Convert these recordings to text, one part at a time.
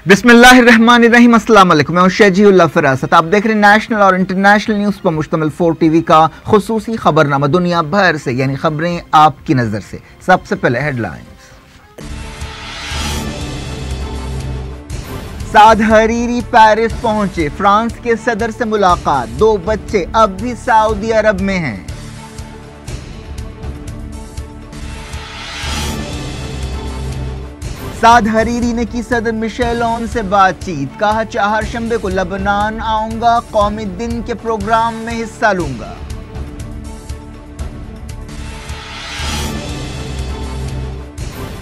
बिस्मिल्लाहिर्रहमानिर्रहीम, अस्सलाम वालेकुम। मैं शजीउल्लाह फरासत। आप देख रहे हैं नेशनल और इंटरनेशनल न्यूज़ पर मुश्तमिल 4 टीवी का खुसूसी खबरनामा दुनिया भर से, यानी खबरें आपकी नज़र से। सबसे पहले हेडलाइंस। साद हरीरी पेरिस पहुंचे, फ्रांस के सदर से मुलाकात। 2 बच्चे अब भी सऊदी अरब में हैं। साद हरीरी ने की सदर मिशेल ओन से बातचीत, कहा चाहरशंबे को लबनान आऊंगा, कौमी दिन के प्रोग्राम में हिस्सा लूंगा।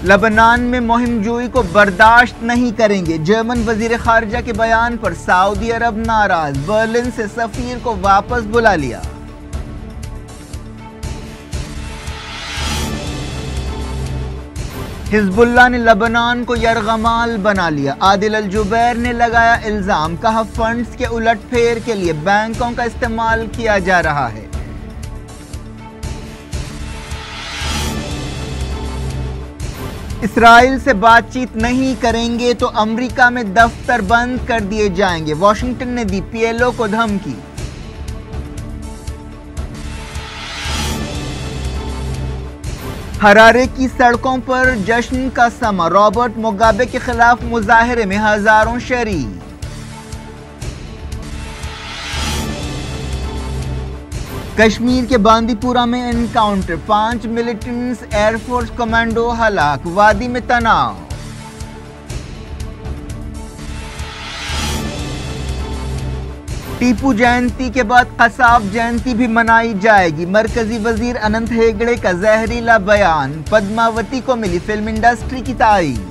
लबनान में मुहिम जोई को बर्दाश्त नहीं करेंगे, जर्मन वजीर खारजा के बयान पर सऊदी अरब नाराज, बर्लिन से सफीर को वापस बुला लिया। हिजबुल्लाह ने लबनान को यरगमाल बना लिया, आदिल अल जुबैर ने लगाया इल्जाम, कहा फंड्स के उलटफेर के लिए बैंकों का इस्तेमाल किया जा रहा है। इसराइल से बातचीत नहीं करेंगे तो अमेरिका में दफ्तर बंद कर दिए जाएंगे, वॉशिंगटन ने दी पीएलओ को धमकी। हरारे की सड़कों पर जश्न का समा, रॉबर्ट मुगाबे के खिलाफ मुजाहिरे में हजारों शरीक। कश्मीर के बांदीपुरा में एनकाउंटर, 5 मिलिटेंट्स एयरफोर्स कमांडो हलाक, वादी में तनाव। टीपू जयंती के बाद कसाब जयंती भी मनाई जाएगी, मरकजी वजीर अनंत हेगड़े का जहरीला बयान, पद्मावती को मिली फिल्म इंडस्ट्री की तारीफ।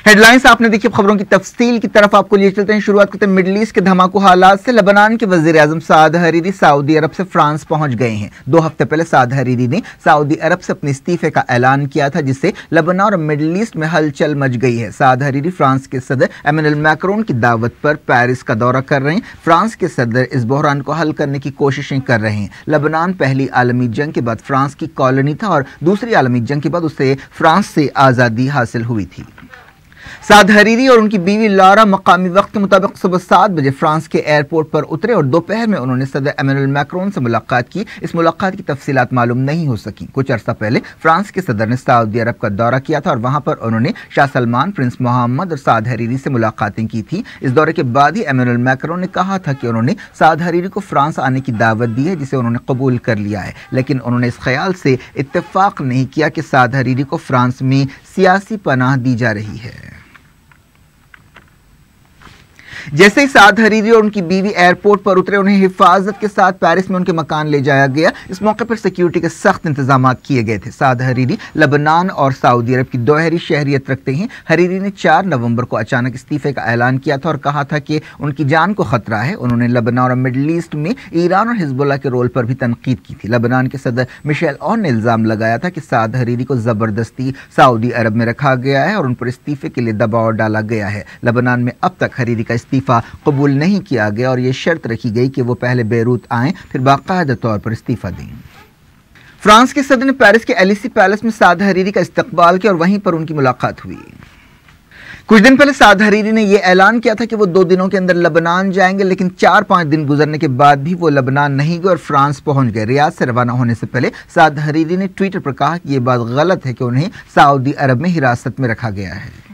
हेडलाइंस आपने देखी। खबरों की तफसील की तरफ आपको लिए चलते हैं। शुरुआत करते हैं मिडल ईस्ट के धमाकू हालात से। लबनान के वजीर आजम साद हरीरी सऊदी अरब से फ्रांस पहुंच गए हैं। 2 हफ्ते पहले साद हरीरी ने सऊदी अरब से अपने इस्तीफे का ऐलान किया था, जिससे लबनान और मिडल ईस्ट में हलचल मच गई है। साद हरीरी फ्रांस के सदर एमेनुएल मैक्रोन की दावत पर पेरिस का दौरा कर रहे हैं। फ्रांस के सदर इस बहरान को हल करने की कोशिशें कर रहे हैं। लबनान पहली आलमी जंग के बाद फ्रांस की कॉलोनी था और दूसरी आलमी जंग के बाद उसे फ्रांस से आज़ादी हासिल हुई थी। साद हरीरी और उनकी बीवी लारा मकामी वक्त के मुताबिक सुबह 7 बजे फ्रांस के एयरपोर्ट पर उतरे और दोपहर में उन्होंने सदर एमेनुएल मैक्रोन से मुलाकात की। इस मुलाकात की तफसीलात मालूम नहीं हो सकी। कुछ अर्सा पहले फ्रांस के सदर ने सऊदी अरब का दौरा किया था और वहां पर उन्होंने शाह सलमान, प्रिंस मोहम्मद और साद हरीरी से मुलाकातें की थी। इस दौरे के बाद ही एमेनुएल मैक्रोन ने कहा था कि उन्होंने साद हरीरी को फ्रांस आने की दावत दी है, जिसे उन्होंने कबूल कर लिया है, लेकिन उन्होंने इस ख्याल से इत्तेफाक नहीं किया कि साद हरीरी को फ्रांस में सियासी पनाह दी जा रही है। जैसे ही साद हरीरी और उनकी बीवी एयरपोर्ट पर उतरे, उन्हें हिफाजत के साथ पेरिस में उनके मकान ले जाया गया। इस मौके पर सिक्योरिटी के सख्त इंतजाम किए गए थे। साद हरीरी लबनान और सऊदी अरब की दोहरी शहरियत रखते हैं। हरीरी ने 4 नवंबर को अचानक इस्तीफे का ऐलान किया था और कहा था कि उनकी जान को खतरा है। उन्होंने लबनान और मिडल ईस्ट में ईरान और हिजबुल्लाह के रोल पर भी तनकीद की थी। लबनान के सदर मिशेल ओन ने इल्जाम लगाया था कि साद हरीरी को जबरदस्ती सऊदी अरब में रखा गया है और उन पर इस्तीफे के लिए दबाव डाला गया है। लबनान में अब तक हरीरी का इस्तीफा कबूल नहीं किया गया और यह शर्त रखी गई कि वो पहले बेरूत आएं, फिर बाकायदा तौर पर इस्तीफा दें। फ्रांस के सदर ने पेरिस के एलिसी पैलेस में साद हरीरी का इस्तकबाल किया और वहीं पर उनकी मुलाकात हुई। कुछ दिन पहले साद हरीरी ने यह ऐलान किया था कि वो 2 दिनों के अंदर लबनान जाएंगे, लेकिन 4-5 दिन गुजरने के बाद भी वो लबनान नहीं गए और फ्रांस पहुंच गए। रियाद से रवाना होने से पहले साद हरीरी ने ट्विटर पर कहा कि यह बात गलत है कि उन्हें सऊदी अरब में हिरासत में रखा गया है।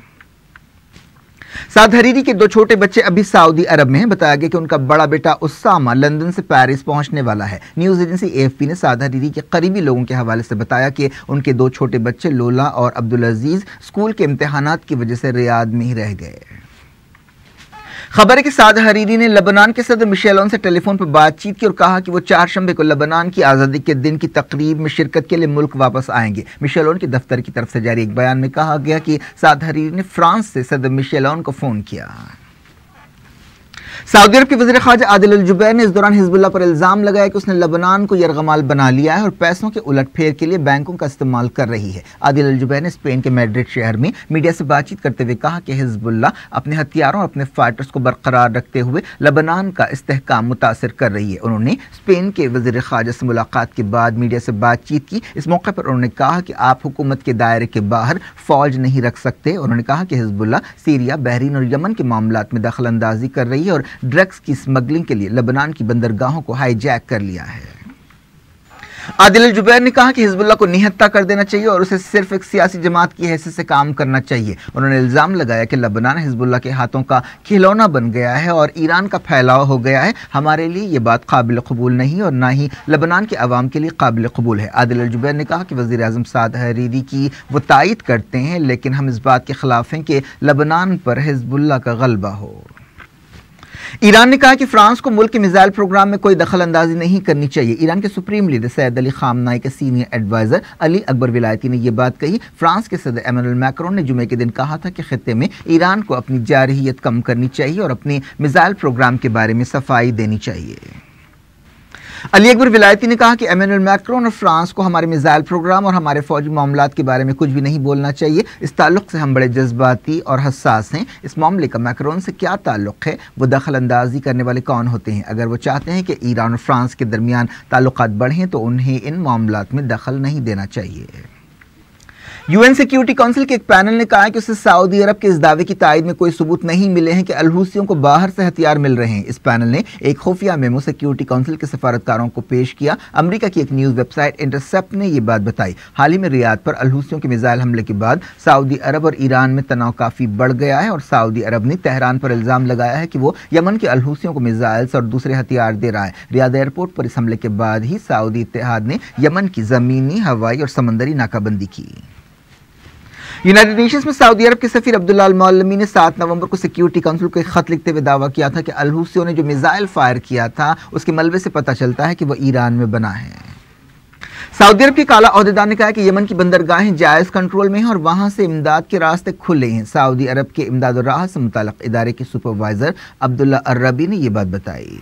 साद हरीरी के 2 छोटे बच्चे अभी सऊदी अरब में हैं। बताया गया कि उनका बड़ा बेटा उसामा लंदन से पेरिस पहुंचने वाला है। न्यूज़ एजेंसी एएफपी ने साद हरीरी के करीबी लोगों के हवाले से बताया कि उनके 2 छोटे बच्चे लोला और अब्दुल अजीज स्कूल के इम्तिहानात की वजह से रियाद में ही रह गए। खबर है कि साद हरीरी ने लबनान के सदर मिशेल ओन से टेलीफोन पर बातचीत की और कहा कि वो चारशंबे को लबनान की आज़ादी के दिन की तकरीब में शिरकत के लिए मुल्क वापस आएंगे। मिशेल ओन के दफ्तर की तरफ से जारी एक बयान में कहा गया कि साद हरीरी ने फ्रांस से सदर मिशेल ओन को फ़ोन किया। सऊदी अरब के वज़ीर ख़ारजा आदिल अल जुबैर ने इस दौरान हिजबुल्लाह पर इल्ज़ाम लगाया कि उसने लबनान को यरगमाल बना लिया है और पैसों के उलटफेर के लिए बैंकों का इस्तेमाल कर रही है। आदिल अल जुबैर ने स्पेन के मैड्रिड शहर में मीडिया से बातचीत करते हुए कहा कि हिजबुल्लाह अपने हथियारों और अपने फाइटर्स को बरकरार रखते हुए लबनान का इस्तेहकाम मुतासिर कर रही है। उन्होंने स्पेन के वज़ीर ख़ारजा से मुलाकात के बाद मीडिया से बातचीत की। इस मौके पर उन्होंने कहा कि आप हुकूमत के दायरे के बाहर फौज नहीं रख सकते। उन्होंने कहा कि हिजबुल्लाह सीरिया, बहरीन और यमन के मामलात में दखल अंदाजी कर रही है और ड्रग्स की स्मगलिंग के लिए लबनान की बंदरगाहों को हाईजैक कर लिया है। आदिल अल जुबैर ने कहा कि हिजबुल्लाह को निहत्ता कर देना चाहिए और उसे सिर्फ एक सियासी जमात की हैसियत से काम करना चाहिए। उन्होंने इल्ज़ाम लगाया कि लबनान हिजबुल्लाह के हाथों का खिलौना बन गया है और ईरान का फैलाव हो गया है। हमारे लिए ये बात काबिल कबूल नहीं और ना ही लबनान के अवाम के लिए काबिल कबूल है। आदिल अल जुबैर ने कहा कि वज़ीर आज़म साद हरीरी की वो तायद करते हैं, लेकिन हम इस बात के खिलाफ हैं कि लबनान पर हिजबुल्लाह का गलबा हो। ईरान ने कहा कि फ्रांस को मुल्क के मिसाइल प्रोग्राम में कोई दखल अंदाजी नहीं करनी चाहिए। ईरान के सुप्रीम लीडर सैयद अली खामनाई के सीनियर एडवाइजर अली अकबर विलायती ने यह बात कही। फ्रांस के सदर एमेनुअल मैक्रोन ने जुमे के दिन कहा था कि खित्ते में ईरान को अपनी जारहियत कम करनी चाहिए और अपने मिसाइल प्रोग्राम के बारे में सफाई देनी चाहिए। अली अकबर विलायती ने कहा कि एमेनुअल मैक्रोन और फ्रांस को हमारे मिसाइल प्रोग्राम और हमारे फौजी मामलात के बारे में कुछ भी नहीं बोलना चाहिए। इस ताल्लुक से हम बड़े जज्बाती और हसास हैं। इस मामले का मैक्रोन से क्या ताल्लुक है? वो दखल अंदाजी करने वाले कौन होते हैं? अगर वो चाहते हैं कि ईरान और फ्रांस के दरमियान ताल्लुकात बढ़ें तो उन्हें इन मामलात में दखल नहीं देना चाहिए। यूएन सिक्योरिटी काउंसिल के एक पैनल ने कहा कि उसे सऊदी अरब के इस दावे की तायद में कोई सबूत नहीं मिले हैं कि अल-हूसियों को बाहर से हथियार मिल रहे हैं। इस पैनल ने एक खुफिया मेमो सिक्योरिटी काउंसिल के सफारतकारों को पेश किया। अमेरिका की एक न्यूज़ वेबसाइट इंटरसेप्ट ने यह बात बताई। हाल ही में रियाद पर अल-हूसियों के मिसाइल हमले के बाद सऊदी अरब और ईरान में तनाव काफ़ी बढ़ गया है और सऊदी अरब ने तेहरान पर इल्ज़ाम लगाया है कि वो यमन के अल-हूसियों को मिसाइल्स और दूसरे हथियार दे रहा है। रियाद एयरपोर्ट पर इस हमले के बाद ही सऊदी इत्तेहाद ने यमन की ज़मीनी, हवाई और समंदरी नाकाबंदी की। यूनाइटेड नेशंस में सऊदी अरब के सफीर अब्दुल्ला अल मौलमी ने 7 नवंबर को सिक्योरिटी काउंसिल को एक खत लिखते हुए दावा किया था कि अल-हूसियों ने जो मिसाइल फायर किया था उसके मलबे से पता चलता है कि वह ईरान में बना है। सऊदी अरब के काला ओहदेदार ने कहा कि यमन की बंदरगाहें जायज़ कंट्रोल में हैं और वहां से इमदाद के रास्ते खुले हैं। सऊदी अरब के इमदाद और राहत से मुताल्लिक़ इदारे के सुपरवाइजर अब्दुल्ला अर्रबी ने यह बात बताई।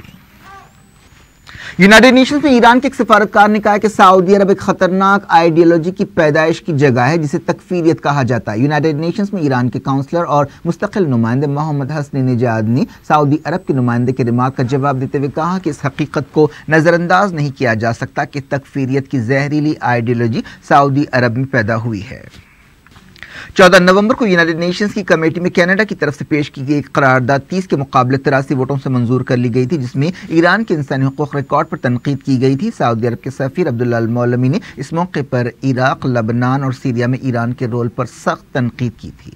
यूनाइटेड नेशंस में ईरान के एक सफारतकार ने कहा कि सऊदी अरब एक खतरनाक आइडियोलॉजी की पैदाइश की जगह है जिसे तकफीरियत कहा जाता है। यूनाइटेड नेशंस में ईरान के काउंसलर और मुस्तकिल नुमाइंदे मोहम्मद हसनी निजाद ने सऊदी अरब के नुमाइंदे के रिमार्क का जवाब देते हुए कहा कि इस हकीकत को नज़रअंदाज नहीं किया जा सकता कि तकफीरियत की जहरीली आइडियोलॉजी सऊदी अरब में पैदा हुई है। 14 नवंबर को यूनाइटेड नेशंस की कमेटी में कनाडा की तरफ से पेश की गई एक करारदाद 30 के मुकाबले 83 वोटों से मंजूर कर ली गई थी, जिसमें ईरान के इंसानी हुकूक रिकॉर्ड पर तनकीद की गई थी। सऊदी अरब के सफीर अब्दुल्ला अल मौलमी ने इस मौके पर इराक, लबनान और सीरिया में ईरान के रोल पर सख्त तनकीद की थी।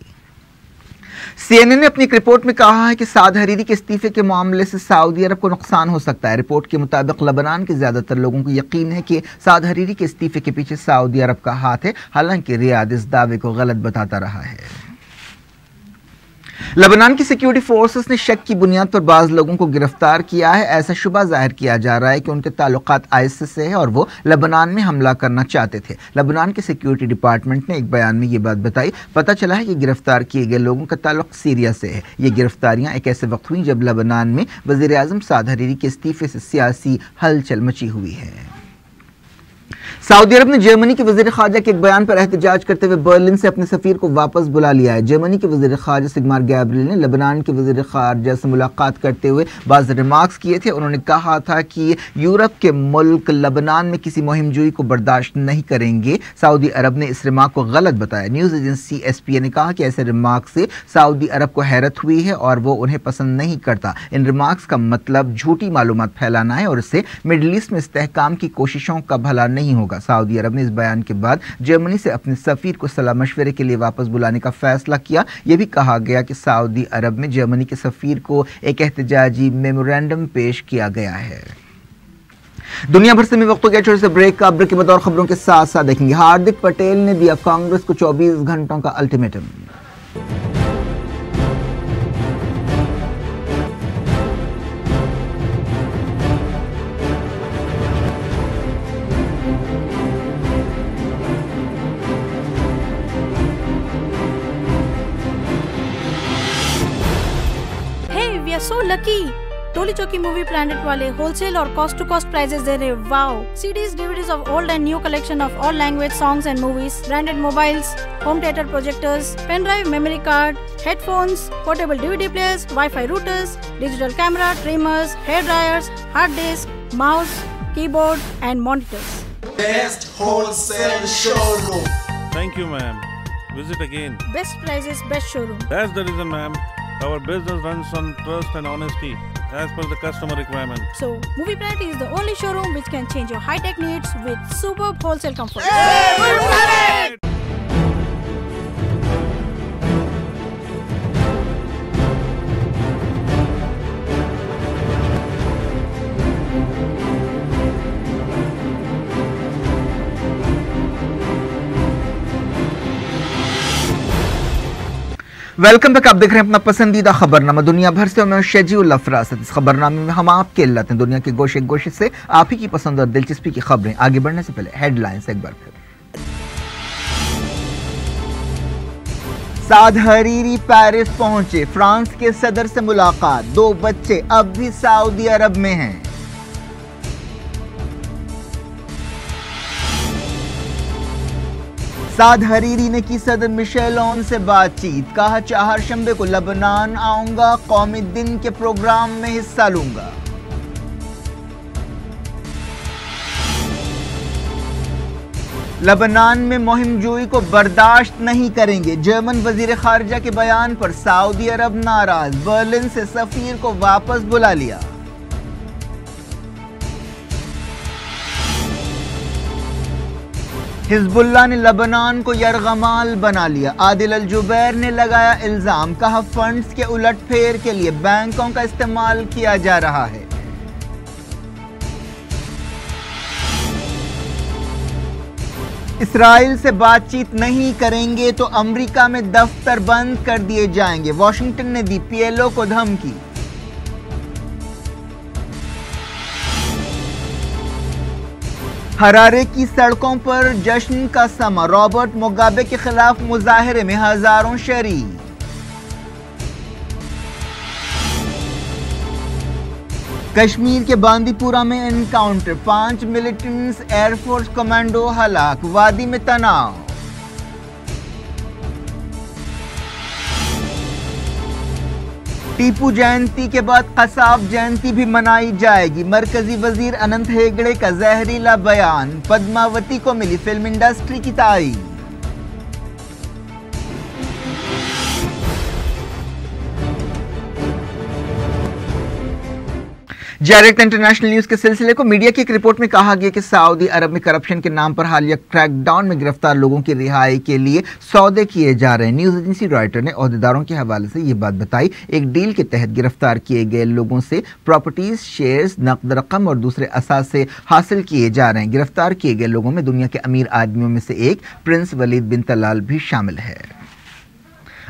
CNN ने अपनी एक रिपोर्ट में कहा है कि साद हरीरी के इस्तीफे के मामले से सऊदी अरब को नुकसान हो सकता है। रिपोर्ट के मुताबिक लबनान के ज्यादातर लोगों को यकीन है कि साद हरीरी के इस्तीफे के पीछे सऊदी अरब का हाथ है, हालांकि रियाद इस दावे को गलत बताता रहा है। लबनान की सिक्योरिटी फोर्सेस ने शक की बुनियाद पर बाज लोगों को गिरफ्तार किया है। ऐसा शुबा जाहिर किया जा रहा है कि उनके ताल्लुकात आईएसआईएस से है और वो लबनान में हमला करना चाहते थे। लबनान के सिक्योरिटी डिपार्टमेंट ने एक बयान में ये बात बताई। पता चला है कि गिरफ्तार किए गए लोगों का ताल्लुक सीरिया से है। ये गिरफ्तारियां एक ऐसे वक्त हुई जब लबनान में वज़ीर आज़म साद हरीरी के इस्तीफे से सियासी हलचल मची हुई है। सऊदी अरब ने जर्मनी के वज़ीर ख़ारजा के एक बयान पर एहतजाज करते हुए बर्लिन से अपने सफ़ीर को वापस बुला लिया है। जर्मनी के वज़ीर ख़ारजा सिगमार गैब्रिएल ने लबनान के वज़ीर ख़ारजा से मुलाकात करते हुए बाज़ रिमार्क्स किए थे। उन्होंने कहा था कि यूरोप के मुल्क लबनान में किसी मुहिमजोई को बर्दाश्त नहीं करेंगे। सऊदी अरब ने इस रिमार्क को गलत बताया। न्यूज़ एजेंसी SPA ने कहा कि ऐसे रिमार्क से सऊदी अरब को हैरत हुई है और वो उन्हें पसंद नहीं करता। इन रिमार्क्स का मतलब झूठी मालूमात फैलाना है और इससे मिडल ईस्ट में इस्तेहकाम की कोशिशों का भला नहीं होगा। सऊदी अरब ने इस बयान के बाद जर्मनी से अपने सफीर को सलाह मशवरे के लिए वापस बुलाने का फैसला किया। यह भी कहा गया कि सऊदी अरब में जर्मनी के सफीर को एक एहतजाजी मेमोरेंडम पेश किया गया है। दुनिया भर से में वक्त हो गया छोटे से ब्रेक का। ब्रेक के बाद और खबरों के साथ साथ देखेंगे हार्दिक पटेल ने दिया कांग्रेस को 24 घंटों का ultimatum. We are so lucky. टोली चौकी मूवी प्लैनेट वाले होलसेल और कॉस्ट टू कॉस्ट प्राइसेस दे रहे। Wow! CDs, DVDs of old and new collection of all language songs and movies, branded mobiles, home theater projectors, pen drive, memory card, headphones, portable DVD players, Wi-Fi routers, digital camera, trimmers, hair dryers, hard disk, mouse, keyboard and monitors. Best wholesale showroom. Thank you, ma'am. Visit again. Best prices, best showroom. That's the reason, ma'am. Our business runs on trust and honesty, as per the customer requirement. So, Movie Planet is the only showroom which can change your high-tech needs with superb wholesale comfort. Welcome back. आप देख रहे हैं अपना पसंदीदा खबरनामा दुनिया भर से। मैं शेजीउल अफरासत। इस खबरनामे में हम आपके लाते हैं दुनिया के गोशे गोशे से आप ही की पसंद और दिलचस्पी की खबरें। आगे बढ़ने से पहले हेडलाइंस एक बार फिर। साद हरीरी पेरिस पहुंचे, फ्रांस के सदर से मुलाकात। 2 बच्चे अब भी सऊदी अरब में हैं। साद हरीरी ने की सदर मिशेल ओन से बातचीत। कहा चाहरशंबे को लबनान आऊंगा, कौमी दिन के प्रोग्राम में हिस्सा लूंगा। लबनान में मुहिम जोई को बर्दाश्त नहीं करेंगे, जर्मन वजीर खारजा के बयान पर सऊदी अरब नाराज। बर्लिन से सफीर को वापस बुला लिया। हिजबुल्लाह ने लबनान को यरगमाल बना लिया। आदिल अल जुबैर ने लगाया इल्जाम। कहा फंड्स के उलटफेर के लिए बैंकों का इस्तेमाल किया जा रहा है। इसराइल से बातचीत नहीं करेंगे तो अमेरिका में दफ्तर बंद कर दिए जाएंगे। वॉशिंगटन ने दी PLO को धमकी। हरारे की सड़कों पर जश्न का समा। रॉबर्ट मुगाबे के खिलाफ मुजाहिरे में हजारों शरीक। कश्मीर के बांदीपुरा में एनकाउंटर, 5 मिलिटेंट्स एयरफोर्स कमांडो हलाक। वादी में तनाव। टीपू जयंती के बाद कसाब जयंती भी मनाई जाएगी। मरकजी वजीर अनंत हेगड़े का जहरीला बयान। पद्मावती को मिली फिल्म इंडस्ट्री की तारीफ। डायरेक्ट इंटरनेशनल न्यूज के सिलसिले को मीडिया की एक रिपोर्ट में कहा गया कि सऊदी अरब में करप्शन के नाम पर हालिया क्रैकडाउन में गिरफ्तार लोगों की रिहाई के लिए सौदे किए जा रहे हैं। न्यूज एजेंसी रॉयटर ने ओहदेदारों के हवाले से ये बात बताई। एक डील के तहत गिरफ्तार किए गए लोगों से प्रॉपर्टीज, शेयर्स, नकद रकम और दूसरे असासे हासिल किए जा रहे हैं। गिरफ्तार किए गए लोगों में दुनिया के अमीर आदमियों में से एक प्रिंस वलीद बिन तलाल भी शामिल है।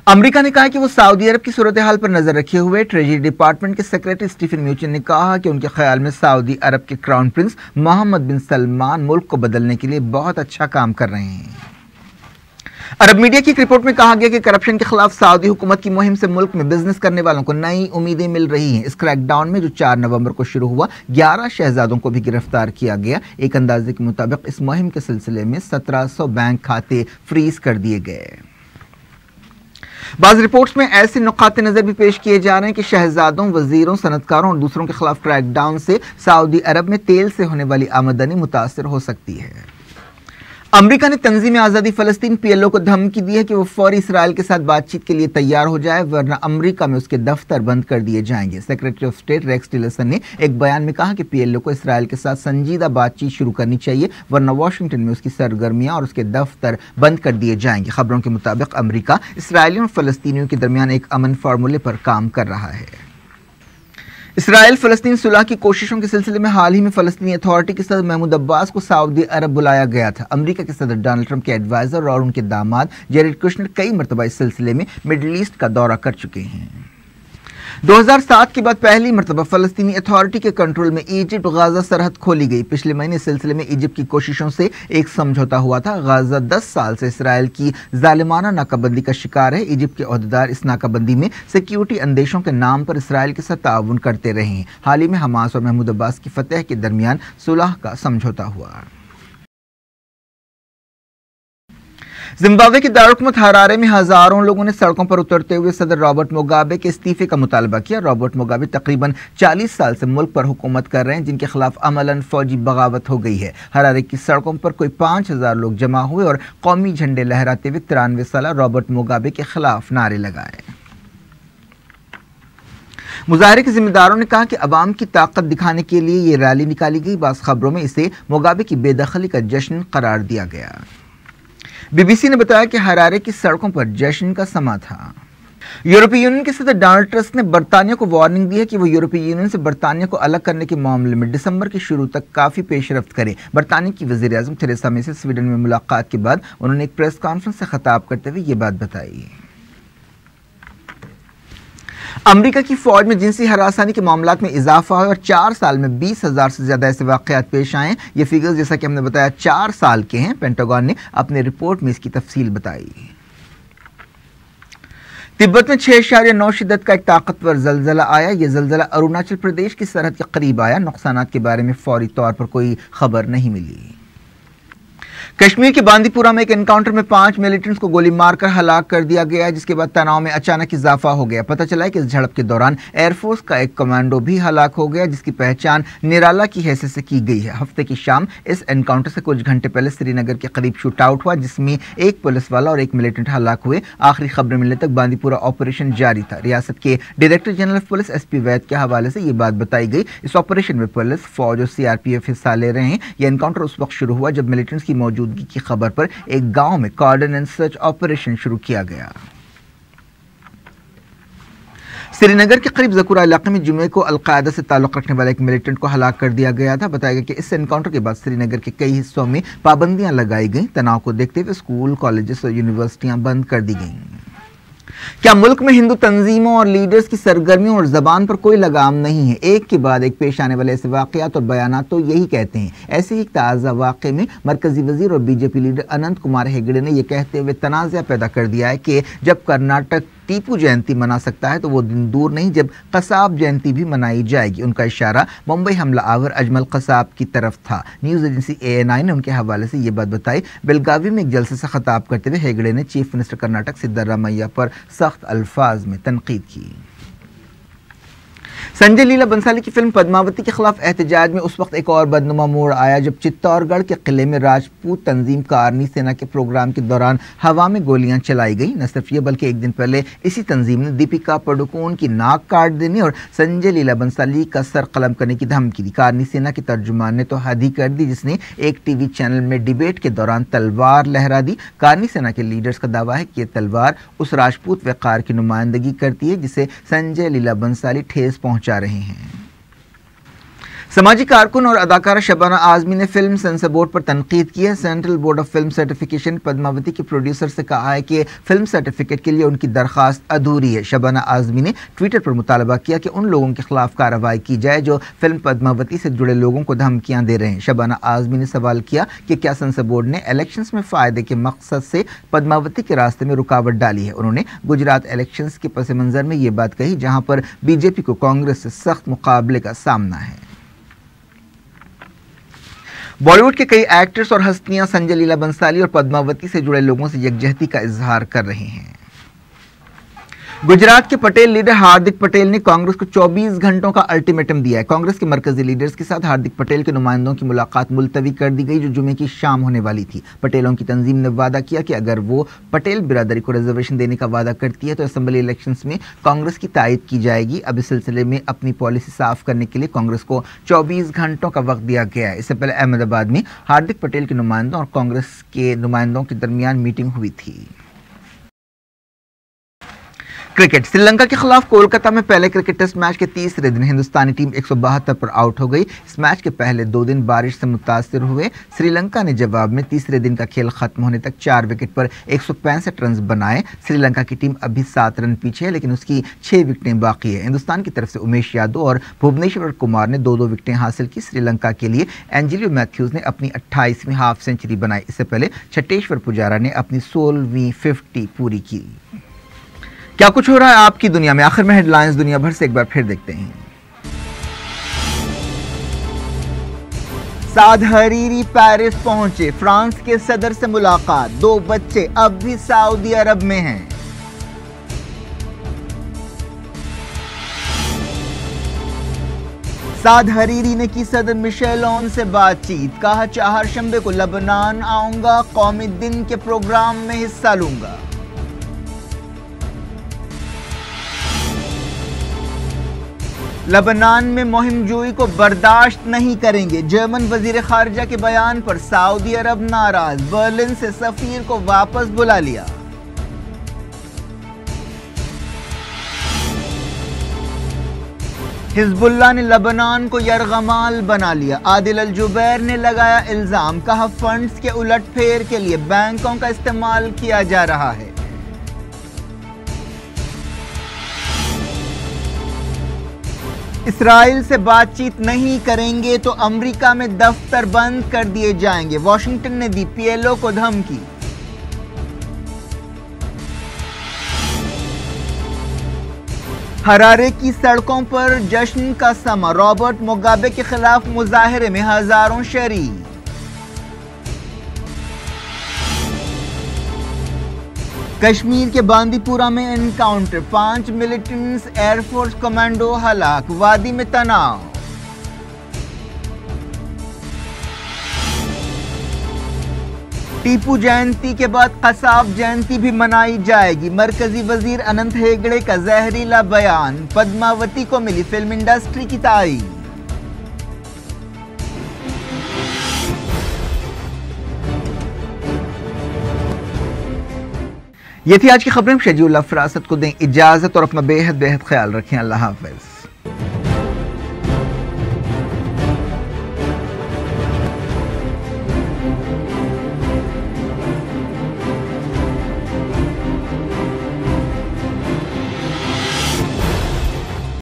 अमेरिका ने कहा कि वो सऊदी अरब की सूरत हाल पर नजर रखे हुए। ट्रेजरी डिपार्टमेंट के सेक्रेटरी स्टीफन म्यूचिन ने कहा कि उनके ख्याल में सऊदी अरब के क्राउन प्रिंस मोहम्मद बिन सलमान मुल्क को बदलने के लिए बहुत अच्छा काम कर रहे हैं। अरब मीडिया की एक रिपोर्ट में कहा गया कि करप्शन के खिलाफ सऊदी हुकूमत की मुहिम से मुल्क में बिजनेस करने वालों को नई उम्मीदें मिल रही हैं। इस क्रैकडाउन में जो 4 नवंबर को शुरू हुआ, 11 शहजादों को भी गिरफ्तार किया गया। एक अंदाजे के मुताबिक इस मुहिम के सिलसिले में 1700 बैंक खाते फ्रीज कर दिए गए। बाज़ रिपोर्ट्स में ऐसे नुकाते नजर भी पेश किए जा रहे हैं कि शहजादों, वजीरों, सनतकारों और दूसरों के खिलाफ क्रैकडाउन से सऊदी अरब में तेल से होने वाली आमदनी मुतासर हो सकती है। अमेरिका ने तंजीम आज़ादी फ़लस्तीन PLO को धमकी दी है कि वो फौरी इसराइल के साथ बातचीत के लिए तैयार हो जाए, वरना अमेरिका में उसके दफ्तर बंद कर दिए जाएंगे। Secretary of state Rex Tillerson ने एक बयान में कहा कि PLO को इसराइल के साथ संजीदा बातचीत शुरू करनी चाहिए, वरना वाशिंगटन में उसकी सरगर्मियां और उसके दफ्तर बंद कर दिए जाएंगे। खबरों के मुताबिक अमेरिका इसराइलियों और फ़लस्तीनियों के दरमियान एक अमन फार्मूले पर काम कर रहा है। इसराइल फ़लस्तीन सुलह की कोशिशों के सिलसिले में हाल ही में फ़लस्तीनी अथॉरिटी के सदर महमूद अब्बास को सऊदी अरब बुलाया गया था। अमेरिका के सदर डोनाल्ड ट्रंप के एडवाइजर और उनके दामाद जेरेड कुशनर कई मरतबा इस सिलसिले में मिडल ईस्ट का दौरा कर चुके हैं। 2007 के बाद पहली मरतबा फलस्तीनी अथॉरिटी के कंट्रोल में इजिप्ट गाजा सरहद खोली गई। पिछले महीने इस सिलसिले में इजिप्ट की कोशिशों से एक समझौता हुआ था। गाजा 10 साल से इसराइल की जालिमाना नाकाबंदी का शिकार है। इजिप्ट के ओहदेदार इस नाकाबंदी में सिक्योरिटी अंदेशों के नाम पर इसराइल के साथ ताउन करते रहे हैं। हाल ही में हमास और महमूद अब्बास की फतह के दरमियान सुलह का समझौता हुआ। जिम्बाब्वे के दारुल हरारे में हजारों लोगों ने सड़कों पर उतरते हुए सदर रॉबर्ट मुगाबे के इस्तीफे का मुतालबा किया। रॉबर्ट मुगाबे तकरीबन 40 साल से मुल्क पर हुकूमत कर रहे हैं, जिनके खिलाफ अमलन फौजी बगावत हो गई है। हरारे की सड़कों पर कोई 5000 लोग जमा हुए और कौमी झंडे लहराते हुए 93 साल रॉबर्ट मुगाबे के खिलाफ नारे लगाए। मुजाहरे के जिम्मेदारों ने कहा कि अवाम की ताकत दिखाने के लिए ये रैली निकाली गई। बास खबरों में इसे मुगाबे की बेदखली का जश्न करार दिया गया। बीबीसी ने बताया कि हरारे की सड़कों पर जश्न का समा था। यूरोपीय यूनियन के सदर डोनाल्ड टस्क ने बरतानिया को वार्निंग दी है कि वो यूरोपीय यूनियन से बरतानिया को अलग करने के मामले में दिसंबर के शुरू तक काफी पेशरफ्त करे। बरतानिया की वजीर आजम थेरेसा मे से स्वीडन में मुलाकात के बाद उन्होंने एक प्रेस कॉन्फ्रेंस से खिताब करते हुए ये बात बताई। अमेरिका की फौज में जिनसी हरासानी के मामलात में इजाफा है और 4 साल में 20,000 से ज्यादा ऐसे वाकयात पेश आए हैं। ये फिगर्स जैसा कि हमने बताया 4 साल के हैं। पेंटागन ने अपनी रिपोर्ट में इसकी तफसील बताई। तिब्बत में 6.9 शिद्दत का एक ताकतवर जलजला आया। यह जलजला अरुणाचल प्रदेश की सरहद के करीब आया। नुकसानात के बारे में फौरी तौर पर कोई खबर नहीं मिली। कश्मीर के बांदीपुरा में एक एनकाउंटर में 5 मिलिटेंट्स को गोली मारकर हलाक कर दिया गया, जिसके बाद तनाव में अचानक इजाफा हो गया। पता चला है कि इस झड़प के दौरान एयरफोर्स का एक कमांडो भी हलाक हो गया, जिसकी पहचान निराला की हैसियत से की गई है। हफ्ते की शाम इस एनकाउंटर से कुछ घंटे पहले श्रीनगर के करीब शूट आउट हुआ, जिसमें एक पुलिस वाला और एक मिलिटेंट हलाक हुए। आखिरी खबरें मिलने तक बांदीपुरा ऑपरेशन जारी था। रियासत के डायरेक्टर जनरल पुलिस SP वैद के हवाले से ये बात बताई गई। इस ऑपरेशन में पुलिस, फौज और CRPF हिस्सा ले रहे हैं। यह एनकाउंटर उस वक्त शुरू हुआ जब मिलिटेंट्स की मौजूदगी की खबर पर एक गांव में कॉर्डन एंड सर्च ऑपरेशन शुरू किया गया। श्रीनगर के करीब जकुरा इलाके में जुमे को अलकायदा से ताल्लुक रखने वाले एक मिलिटेंट को हलाक कर दिया गया था। बताया गया कि इस एनकाउंटर के बाद श्रीनगर के कई हिस्सों में पाबंदियां लगाई गईं। तनाव को देखते हुए स्कूल, कॉलेजेस और यूनिवर्सिटियां बंद कर दी गईं। क्या मुल्क में हिंदू तंजीमों और लीडर्स की सरगर्मियों और जबान पर कोई लगाम नहीं है? एक के बाद एक पेश आने वाले ऐसे वाकयात और बयानात तो यही कहते हैं। ऐसे ही एक ताज़ा वाक़े में मरकजी वजीर और BJP लीडर अनंत कुमार हेगड़े ने यह कहते हुए तनाज़ा पैदा कर दिया है कि जब कर्नाटक टीपू जयंती मना सकता है तो वो दिन दूर नहीं जब कसाब जयंती भी मनाई जाएगी। उनका इशारा मुंबई हमला आवर अजमल कसाब की तरफ था। न्यूज़ एजेंसी ANI ने उनके हवाले से ये बात बताई। बेलगावी में एक जलसे से खिताब करते हुए हेगड़े ने चीफ मिनिस्टर कर्नाटक सिद्धरामैया पर सख्त अल्फाज में तनकीद की। संजय लीला बंसाली की फिल्म पद्मावती के खिलाफ एहतजाज में उस वक्त एक और बदनुमा मोड़ आया जब चित्तौड़गढ़ के किले में राजपूत तंजीम कारनी सेना के प्रोग्राम के दौरान हवा में गोलियां चलाई गई। न सिर्फ ये बल्कि एक दिन पहले इसी तंजीम ने दीपिका पादुकोण की नाक काट देने और संजय लीला बंसाली का सर कलम करने की धमकी दी। कारनी सेना के तर्जुमान ने तो हद ही कर दी, जिसने एक TV चैनल में डिबेट के दौरान तलवार लहरा दी। कारनी सेना के लीडर्स का दावा है कि यह तलवार उस राजपूत वक़ार की नुमाइंदगी करती है जिसे संजय लीला बंसाली ठेस पहुंचा रहे हैं। समाजी कारकुन और अदाकारा शबाना आजमी ने फिल्म सेंसर बोर्ड पर तनकीद की है। Central board of film certification Padmavati के प्रोड्यूसर से कहा है कि फिल्म सर्टिफिकेट के लिए उनकी दरखास्त अधूरी है। शबाना आजमी ने ट्विटर पर मुतालबा किया कि उन लोगों के खिलाफ कार्रवाई की जाए जो फिल्म पद्मावती से जुड़े लोगों को धमकियां दे रहे हैं। शबाना आजमी ने सवाल किया कि क्या सेंसर बोर्ड ने इलेक्शंस में फायदे के मकसद से पद्मावती के रास्ते में रुकावट डाली है। उन्होंने गुजरात इलेक्शंस के पस मंजर में ये बात कही, जहां पर BJP को कांग्रेस से सख्त मुकाबले का सामना है। बॉलीवुड के कई एक्टर्स और हस्तियां संजय लीला बंसाली और पद्मावती से जुड़े लोगों से यकजहती का इजहार कर रहे हैं। गुजरात के पटेल लीडर हार्दिक पटेल ने कांग्रेस को 24 घंटों का अल्टीमेटम दिया है। कांग्रेस के मरकजी लीडर्स के साथ हार्दिक पटेल के नुमाइंदों की मुलाकात मुलतवी कर दी गई, जो जुमे की शाम होने वाली थी। पटेलों की तंजीम ने वादा किया कि अगर वो पटेल बिरादरी को रिजर्वेशन देने का वादा करती है तो असेंबली इलेक्शंस में कांग्रेस की तायद की जाएगी। अब इस सिलसिले में अपनी पॉलिसी साफ करने के लिए कांग्रेस को 24 घंटों का वक्त दिया गया है। इससे पहले अहमदाबाद में हार्दिक पटेल के नुमाइंदों और कांग्रेस के नुमाइंदों के दरमियान मीटिंग हुई थी। क्रिकेट। श्रीलंका के खिलाफ कोलकाता में पहले क्रिकेट टेस्ट मैच के तीसरे दिन हिंदुस्तानी टीम 172 पर आउट हो गई। इस मैच के पहले 2 दिन बारिश से मुतासिर हुए। श्रीलंका ने जवाब में तीसरे दिन का खेल खत्म होने तक 4 विकेट पर 165 रन बनाए। श्रीलंका की टीम अभी 7 रन पीछे है, लेकिन उसकी 6 विकेटें बाकी है। हिंदुस्तान की तरफ से उमेश यादव और भुवनेश्वर कुमार ने 2-2 विकेटें हासिल की। श्रीलंका के लिए एंजेलो मैथ्यूज ने अपनी 28वीं हाफ सेंचुरी बनाई। इससे पहले चटेश्वर पुजारा ने अपनी 16वीं 50 पूरी की। क्या कुछ हो रहा है आपकी दुनिया में, आखिर में हेडलाइंस दुनिया भर से एक बार फिर देखते हैं। साद हरीरी पेरिस पहुंचे, फ्रांस के सदर से मुलाकात। 2 बच्चे अब भी सऊदी अरब में हैं। साद हरीरी ने की सदर मिशेल ओन से बातचीत, कहा चाहरशंबे को लबनान आऊंगा, कौमी दिन के प्रोग्राम में हिस्सा लूंगा। लबनान में मुहिम जोई को बर्दाश्त नहीं करेंगे, जर्मन वजीर खारजा के बयान पर सऊदी अरब नाराज, बर्लिन से सफीर को वापस बुला लिया। हिजबुल्लाह ने लबनान को यरगमाल बना लिया। आदिल अल जुबैर ने लगाया इल्जाम, कहा फंड्स के उलटफेर के लिए बैंकों का इस्तेमाल किया जा रहा है। इसराइल से बातचीत नहीं करेंगे तो अमेरिका में दफ्तर बंद कर दिए जाएंगे, वॉशिंगटन ने दी पीएलओ को धमकी। हरारे की सड़कों पर जश्न का समा, रॉबर्ट मुगाबे के खिलाफ मुजाहिरे में हजारों शरीक। कश्मीर के बांदीपुरा में एनकाउंटर, 5 मिलिटेंट्स एयरफोर्स कमांडो हलाक, वादी में तनाव। टीपू जयंती के बाद कसाब जयंती भी मनाई जाएगी, मरकजी वजीर अनंत हेगड़े का जहरीला बयान। पद्मावती को मिली फिल्म इंडस्ट्री की तारीफ। ये थी आज की खबरें। शजीउल्लाह फरासत को दें इजाजत और अपना बेहद ख्याल रखें। अल्लाह हाफ़िज़।